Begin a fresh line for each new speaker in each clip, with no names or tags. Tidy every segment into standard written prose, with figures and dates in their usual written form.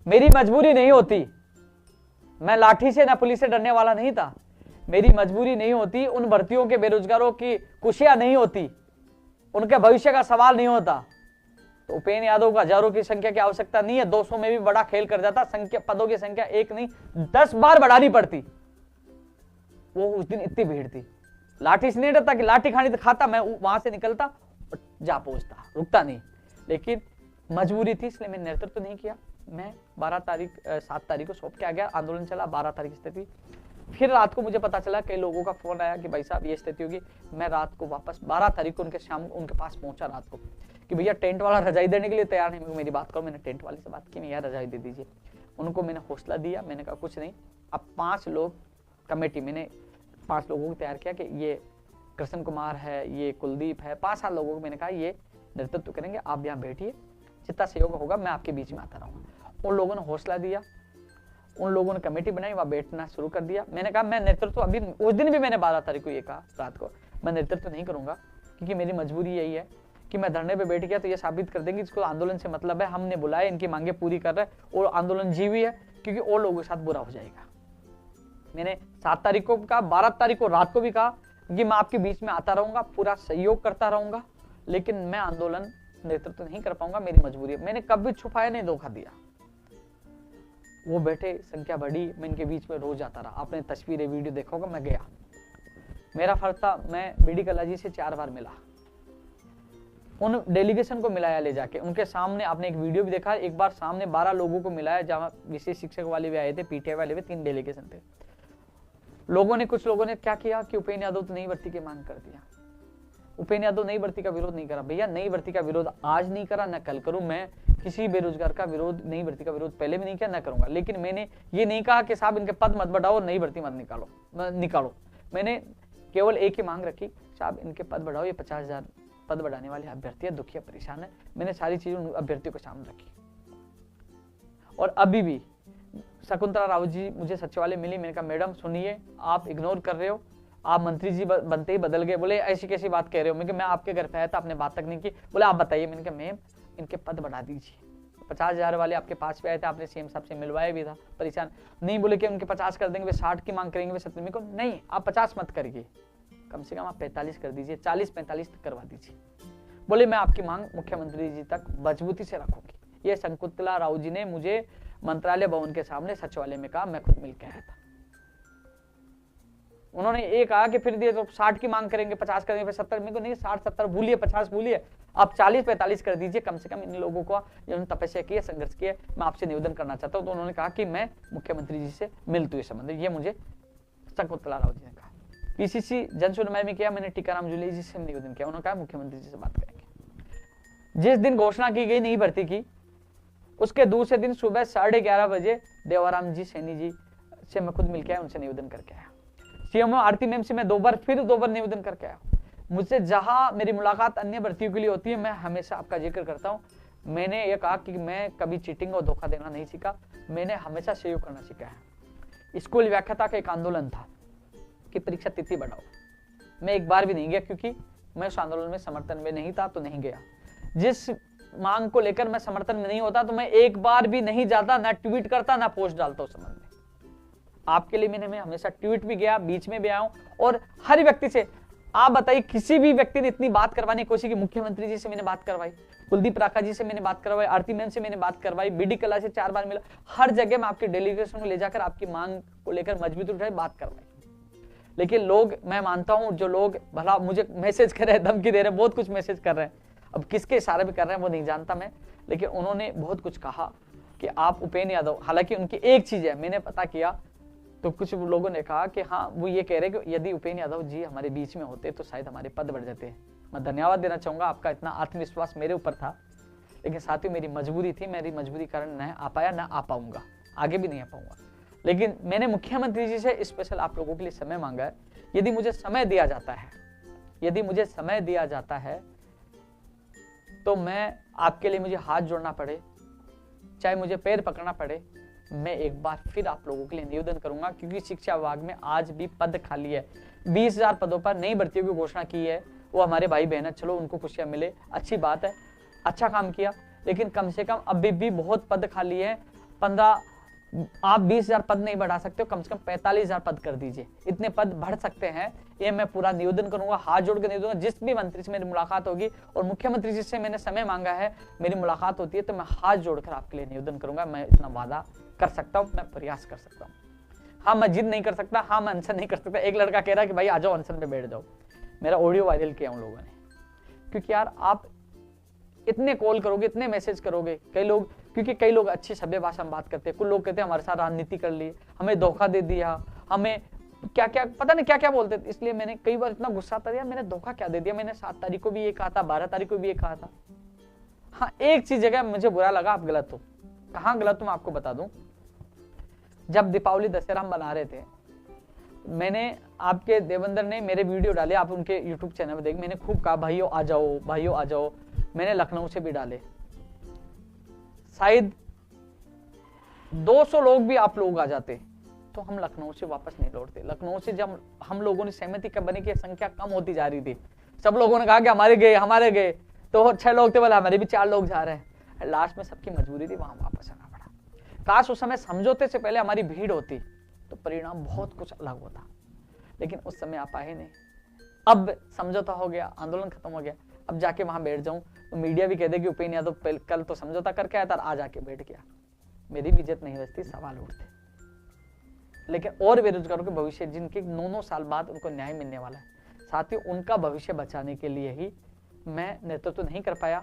मेरी मजबूरी नहीं होती, मैं लाठी से ना पुलिस से डरने वाला नहीं था, मेरी मजबूरी नहीं होती, उन भर्तियों के बेरोजगारों की खुशियां नहीं होती, उनके भविष्य का सवाल नहीं होता, तो उपेंद्र यादव को हजारों की संख्या की आवश्यकता नहीं है, 200 में भी बड़ा खेल कर जाता, संख्या पदों की संख्या एक नहीं 10 बार बढ़ानी पड़ती। वो उस दिन इतनी भीड़ थी, लाठी से नहीं डरता कि लाठी खानी तो खाता, मैं वहां से निकलता और जा पहुंचता, रुकता नहीं, लेकिन मजबूरी थी इसलिए मैंने नेतृत्व नहीं किया। मैं 7 तारीख को सौंप के आ गया, आंदोलन चला, 12 तारीख स्थिति। फिर रात को मुझे पता चला, कई लोगों का फोन आया कि भाई साहब ये स्थिति होगी। मैं रात को वापस 12 तारीख को उनके शाम उनके पास पहुंचा रात को कि भैया टेंट वाला रजाई देने के लिए तैयार नहीं, मेरी बात करो। मैंने टेंट वाले से बात की, मैं यार रजाई दे दीजिए। उनको मैंने हौसला दिया, मैंने कहा कुछ नहीं, अब 5 लोग कमेटी, मैंने 5 लोगों को तैयार किया कि ये कृष्ण कुमार है, ये कुलदीप है, 5-7 लोगों को मैंने कहा ये नेतृत्व करेंगे, आप यहाँ बैठिए, जितना सहयोग होगा मैं आपके बीच में आता रहूंगा। उन लोगों ने हौसला दिया, उन लोगों ने कमेटी बनाई, वहां बैठना शुरू कर दिया। मैंने कहा मैं नेतृत्व अभी, उस दिन भी मैंने 12 तारीख को ये कहा रात को, मैं नेतृत्व नहीं करूंगा, क्योंकि मेरी मजबूरी यही है कि मैं धरने पे बैठ गया तो ये साबित कर देंगे इसको आंदोलन से मतलब है, हमने बुलाया, इनकी मांगे पूरी कर रहे हैं और आंदोलन जीवी है, क्योंकि और लोगों के साथ बुरा हो जाएगा। मैंने 7 तारीख को कहा, 12 तारीख को रात को भी कहा कि मैं आपके बीच में आता रहूंगा, पूरा सहयोग करता रहूंगा, लेकिन मैं आंदोलन नेतृत्व नहीं कर पाऊंगा, मेरी मजबूरी है। मैंने कभी छुपाया नहीं, धोखा दिया। वो बैठे, संख्या बढ़ी, मैं इनके बीच में रोज आता रहा। आपने तस्वीरें वीडियो देखा होगा, मैं गया, मेरा फर्ज था, मैं बीडी कल्ला जी से 4 बार मिला, उन डेलीगेशन को मिलाया ले जाके उनके सामने। आपने एक वीडियो भी देखा, एक बार सामने 12 लोगों को मिलाया, जहां विशेष शिक्षक वाले भी आए थे, पीटीआई वाले भी, 3 डेलीगेशन थे। लोगों ने, कुछ लोगों ने क्या किया कि उपेंद्र यादव तो नई भर्ती की मांग कर दिया। उपेंद्र यादव नई भर्ती का विरोध नहीं करा। भैया नई भर्ती का विरोध आज नहीं करा, न कल करूं। मैं किसी बेरोजगार का विरोध, नई भर्ती का विरोध पहले भी नहीं किया, न करूंगा। लेकिन मैंने ये नहीं कहा कि साहब इनके पद मत बढ़ाओ, नई भर्ती मत निकालो। मैंने केवल एक ही मांग रखी, साहब इनके पद बढ़ाओ, ये 50,000 पद बढ़ाने वाले अभ्यर्थी है, दुखिया परेशान है। मैंने सारी चीजें उन अभ्यर्थियों के सामने रखी। और अभी भी शकुंतला रावत जी मुझे सचिवालय मिली, मैंने कहा मैडम सुनिए, आप इग्नोर कर रहे हो, आप मंत्री जी बनते ही बदल गए। बोले ऐसी कैसी बात कह रहे हो? मैं आपके घर पे आया था, आपने बात तक नहीं की। बोले आप बताइए। मैंने कहा मैम इनके पद बढ़ा दीजिए। 50,000 वाले आपके पास पे आए थे, आपने सीएम साहब से मिलवाया भी था, परेशान नहीं। बोले कि उनके 50 कर देंगे, वे 60 की मांग करेंगे, वे 70 को नहीं, आप 50 मत करिए, कम से कम आप 45 कर दीजिए, 40-45 तक करवा दीजिए। बोले मैं आपकी मांग मुख्यमंत्री जी तक मजबूती से रखूंगी। ये शकुंतला राव जी ने मुझे मंत्रालय भवन के सामने सचिवालय में कहा, मैं खुद मिल के आया था। उन्होंने ये कहा कि फिर दिए तो 60 की मांग करेंगे, 50 करेंगे, फिर 70। मेरे को नहीं, 60-70 भूलिए, 50 भूलिए, आप 40-45 कर दीजिए। कम से कम इन लोगों को, जिन्होंने तपस्या की है, संघर्ष किया, मैं आपसे निवेदन करना चाहता हूं। तो उन्होंने कहा कि मैं मुख्यमंत्री जी से मिलतू इस संबंध में। ये मुझे शकुंतला राव जी ने कहा। पीसीसी जन सुनवाई में किया, मैंने टीकाराम जूली जी से निवेदन किया, उन्होंने कहा मुख्यमंत्री जी से बात करेंगे। जिस दिन घोषणा की गई नई भर्ती की, उसके दूसरे दिन सुबह 11:30 बजे देवाराम जी सैनी जी से मैं खुद मिलकर आया, उनसे निवेदन करके आया। सीएमओ आरती मैम से मैं 2 बार निवेदन करके आया। मुझसे जहां मेरी मुलाकात अन्य भर्तियों के लिए होती है, मैं हमेशा आपका जिक्र करता हूं। मैंने ये कहा कि मैं कभी चीटिंग और धोखा देना नहीं सीखा, मैंने हमेशा सहयोग करना सीखा है। स्कूल व्याख्याता का एक आंदोलन था कि परीक्षा तिथि बढ़ाओ, मैं एक बार भी नहीं गया, क्योंकि मैं उस आंदोलन में समर्थन में नहीं था, तो नहीं गया। जिस मांग को लेकर मैं समर्थन में नहीं होता, तो मैं एक बार भी नहीं जाता, ना ट्वीट करता, ना पोस्ट डालता उस संबंध में। आपके लिए मैं हमेशा ट्वीट भी गया, बीच में भी आया हूं, और हर व्यक्ति से, आप बताइए किसी भी व्यक्ति ने इतनी बात करवाने की कोशिश की? मुख्यमंत्री जी से मैंने बात करवाई, कुलदीप राका जी से मैंने बात करवाई, आरती मैम से मैंने बात करवाई, बीडी कल्ला से 4 बार मिला। हर जगह मैं आपके डेलीगेशन को ले जाकर आपकी मांग को लेकर मजबूत उठाई, बात करवाई। लेकिन लोग, मैं मानता हूं जो लोग भला मुझे मैसेज कर रहे हैं, धमकी दे रहे हैं, बहुत कुछ मैसेज कर रहे हैं, अब किसके इशारे पे कर रहे हैं वो नहीं जानता मैं, लेकिन उन्होंने बहुत कुछ कहा कि आप उपेंद्र यादव, हालांकि उनकी एक चीज है, मैंने पता किया तो कुछ लोगों ने कहा कि हाँ, वो ये कह रहे कि यदि उपेंद्र यादव जी हमारे बीच में होते तो शायद हमारे पद बढ़ जाते। मैं धन्यवाद देना चाहूंगा, आपका इतना आत्मविश्वास मेरे ऊपर था, लेकिन साथ ही मेरी मजबूरी थी, मेरी मजबूरी कारण न आ पाया, ना आ पाऊंगा, आगे भी नहीं आ पाऊंगा। लेकिन मैंने मुख्यमंत्री जी से स्पेशल आप लोगों के लिए समय मांगा है। यदि मुझे समय दिया जाता है, यदि मुझे समय दिया जाता है, तो मैं आपके लिए, मुझे हाथ जोड़ना पड़े, चाहे मुझे पैर पकड़ना पड़े, मैं एक बार फिर आप लोगों के लिए निवेदन करूंगा, क्योंकि शिक्षा विभाग में आज भी पद खाली है। 20,000 पदों पर नई भर्तियों की घोषणा की है, वो हमारे भाई बहन है, चलो उनको खुशियां मिले, अच्छी बात है, अच्छा काम किया, लेकिन कम से कम अभी भी बहुत पद खाली है। 15, आप 20,000 पद नहीं बढ़ा सकते हो, कम से कम 45,000 पद कर दीजिए, इतने पद बढ़ सकते हैं। ये मैं पूरा निवेदन करूंगा, हाथ जोड़ के निवेदन, जिस भी मंत्री से मेरी मुलाकात होगी और मुख्यमंत्री जी से मैंने समय मांगा है, मेरी मुलाकात होती है तो मैं हाथ जोड़कर आपके लिए निवेदन करूंगा। मैं इतना वादा कर सकता हूँ, मैं प्रयास कर सकता हूँ। हाँ, मैं जिद नहीं कर सकता, हाँ मैं अनशन नहीं कर सकता। एक लड़का कह रहा है कि भाई आ जाओ अनशन पे बैठ जाओ, मेरा ऑडियो वायरल किया उन लोगों ने, क्योंकि यार आप इतने कॉल करोगे, इतने मैसेज करोगे, कई लोग, क्योंकि कई लोग अच्छी सभ्य भाषा में बात करते हैं, कुछ लोग कहते हैं हमारे साथ राजनीति कर ली, हमें धोखा दे दिया, हमें क्या क्या पता नहीं क्या क्या बोलते थे। इसलिए मैंने कई बार इतना गुस्सा आता, मैंने धोखा क्या दे दिया, मैंने 7 तारीख को भी ये कहा था, 12 तारीख को भी ये कहा था। हाँ, एक चीज जगह मुझे बुरा लगा, आप गलत हो। कहाँ गलत हूं मैं आपको बता दूं। जब दीपावली दशहरा हम बना रहे थे, मैंने, आपके देवेंद्र ने मेरे वीडियो डाले, आप उनके यूट्यूब चैनल में देख, मैंने खूब कहा भाइयों आ जाओ, भाइयों आ जाओ। मैंने लखनऊ से भी डाले, शायद 200 लोग भी आप लोग आ जाते तो हम लखनऊ से वापस नहीं लौटते। लखनऊ से जब हम लोगों ने सहमति कब बनी कि संख्या कम होती जा रही थी, सब लोगों ने कहा कि हमारे गए, तो 6 लोग थे, बोले हमारे भी 4 लोग जा रहे हैं। लास्ट में सबकी मजबूरी थी, वहां वापस आना पड़ा। काश उस समय समझौते से पहले हमारी भीड़ होती तो परिणाम बहुत कुछ अलग होता, लेकिन उस समय आप आए नहीं। अब समझौता हो गया, आंदोलन खत्म हो गया, अब जाके वहां बैठ जाऊं तो मीडिया भी कह दे कि उपेंद्र यादव कल तो समझौता करके आया था, आज आके बैठ गया। मेरी भी इज्जत नहीं बचती, सवाल उठते। लेकिन और बेरोजगारों के भविष्य, जिनके 9-9 साल बाद उनको न्याय मिलने वाला है, साथियों, उनका भविष्य बचाने के लिए ही मैं नेतृत्व नहीं कर पाया।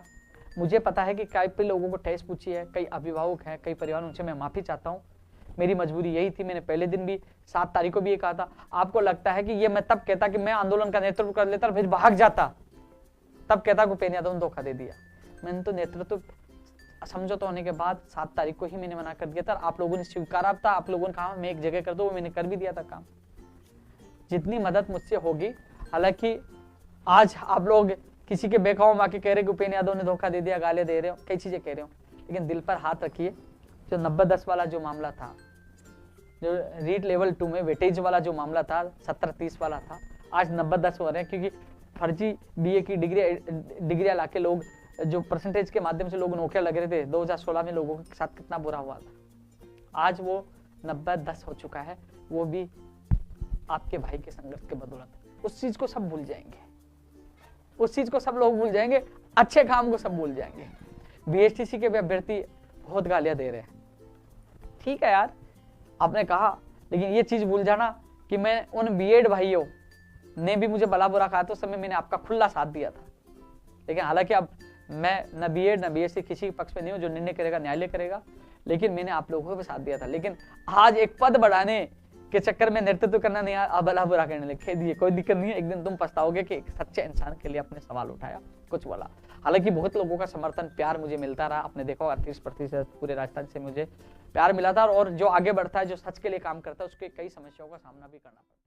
मुझे पता है कि कई लोगों को ठेस पूछी है, कई अभिभावक हैं, कई परिवार, उनसे मैं माफी चाहता हूँ। मेरी मजबूरी यही थी। मैंने पहले दिन भी 7 तारीख को भी ये कहा था। आपको लगता है कि ये मैं तब कहता कि मैं आंदोलन का नेतृत्व कर लेता और फिर भाग जाता, तब कहता कि उपेंद्र यादव ने धोखा दे दिया। मैंने तो नेतृत्व समझौता होने के बाद 7 तारीख को ही मैंने मना कर दिया था। आप लोगों ने स्वीकारा था, आप लोगों ने कहा मैं एक जगह कर दो, मैंने कर भी दिया था काम। जितनी मदद मुझसे होगी, हालांकि आज आप लोग किसी के बेखाओं में आके कह रहे कि उपेंद्र यादव ने धोखा दे दिया, गालियां दे रहे हो, कई चीजें कह रहे हो, लेकिन दिल पर हाथ रखिए। जो 90-10 वाला जो मामला था, जो रीट लेवल 2 में वेटेज वाला जो मामला था, 70-30 वाला था, आज 90-10 हो रहे हैं, क्योंकि फर्जी बीए की डिग्रियां लाके लोग, जो परसेंटेज के माध्यम से लोग नौकरियां लग रहे थे 2016 में, लोगों के साथ कितना बुरा हुआ था। आज वो 90-10 हो चुका है, वो भी आपके भाई के संघर्ष के बदौलत। उस चीज को सब भूल जाएंगे, उस चीज को सब लोग भूल जाएंगे, अच्छे काम को सब भूल जाएंगे। बीएसटीसी के भी अभ्यर्थी बहुत गालियां दे रहे हैं, ठीक है यार, आपने कहा, लेकिन ये चीज भूल जाना कि मैं उन बीएड भाइयों ने भी मुझे भला बुरा कहा, तो उस समय मैंने आपका खुला साथ दिया था। लेकिन हालांकि अब मैं न बीएड न बीएससी किसी के पक्ष में नहीं हूं, जो निर्णय करेगा न्यायालय करेगा, लेकिन मैंने आप लोगों को भी साथ दिया था। लेकिन आज एक पद बढ़ाने के चक्कर में नेतृत्व करना नहीं, अब भला बुरा करने लगे दिए, कोई दिक्कत नहीं है। एक दिन तुम पछताओगे कि एक सच्चे इंसान के लिए अपने सवाल उठाया, कुछ बोला। हालांकि बहुत लोगों का समर्थन, प्यार मुझे मिलता रहा, आपने देखा 38% पूरे राजस्थान से मुझे प्यार मिला था। और जो आगे बढ़ता है, जो सच के लिए काम करता है, उसके कई समस्याओं का सामना भी करना पड़ता है।